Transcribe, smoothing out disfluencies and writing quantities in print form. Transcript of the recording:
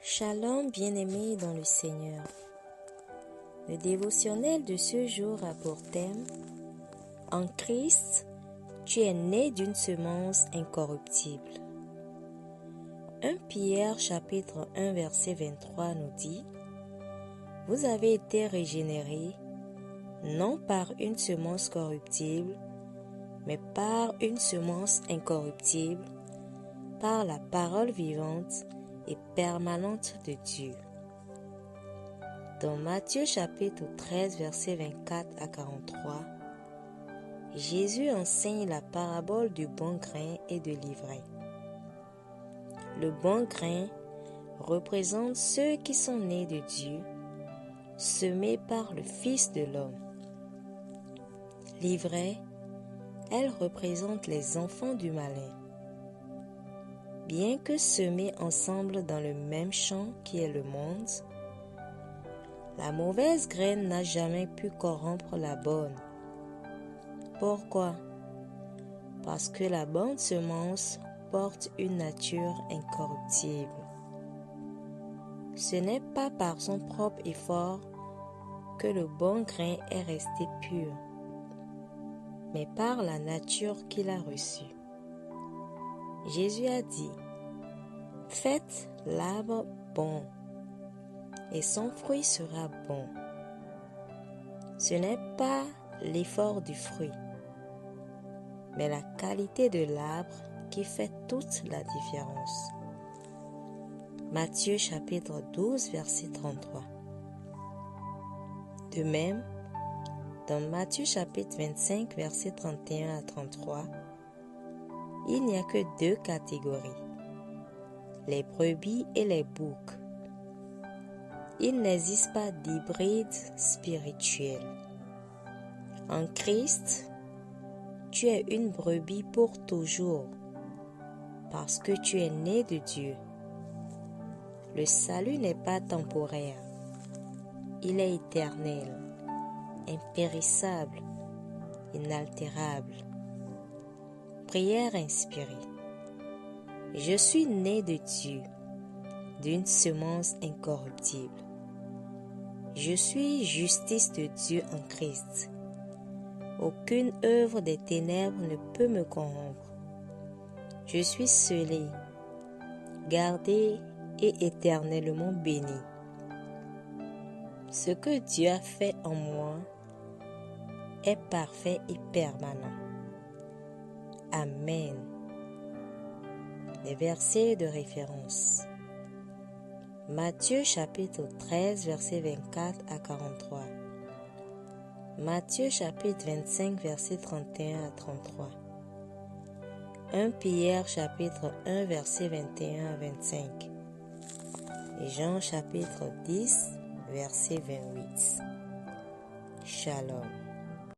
Shalom bien-aimés dans le Seigneur. Le dévotionnel de ce jour a pour thème « En Christ, tu es né d'une semence incorruptible ». 1 Pierre chapitre 1 verset 23 nous dit « Vous avez été régénérés, non par une semence corruptible, mais par une semence incorruptible, par la parole vivante et permanente de Dieu. » Dans Matthieu chapitre 13 versets 24 à 43, Jésus enseigne la parabole du bon grain et de l'ivraie. Le bon grain représente ceux qui sont nés de Dieu, semés par le Fils de l'homme. L'ivraie, elle représente les enfants du malin. Bien que semés ensemble dans le même champ qui est le monde, la mauvaise graine n'a jamais pu corrompre la bonne. Pourquoi? Parce que la bonne semence porte une nature incorruptible. Ce n'est pas par son propre effort que le bon grain est resté pur, mais par la nature qu'il a reçue. Jésus a dit « Faites l'arbre bon, et son fruit sera bon. » Ce n'est pas l'effort du fruit, mais la qualité de l'arbre qui fait toute la différence. Matthieu chapitre 12 verset 33. De même, dans Matthieu chapitre 25 verset 31 à 33, il n'y a que deux catégories, les brebis et les boucs. Il n'existe pas d'hybride spirituel. En Christ, tu es une brebis pour toujours, parce que tu es né de Dieu. Le salut n'est pas temporaire, il est éternel, impérissable, inaltérable. Prière inspirée. Je suis né de Dieu, d'une semence incorruptible. Je suis justice de Dieu en Christ. Aucune œuvre des ténèbres ne peut me corrompre. Je suis scellé, gardé et éternellement béni. Ce que Dieu a fait en moi est parfait et permanent. Amen. Les versets de référence. Matthieu chapitre 13 versets 24 à 43. Matthieu chapitre 25 versets 31 à 33. 1 Pierre chapitre 1 verset 21 à 25. Et Jean chapitre 10 verset 28. Shalom.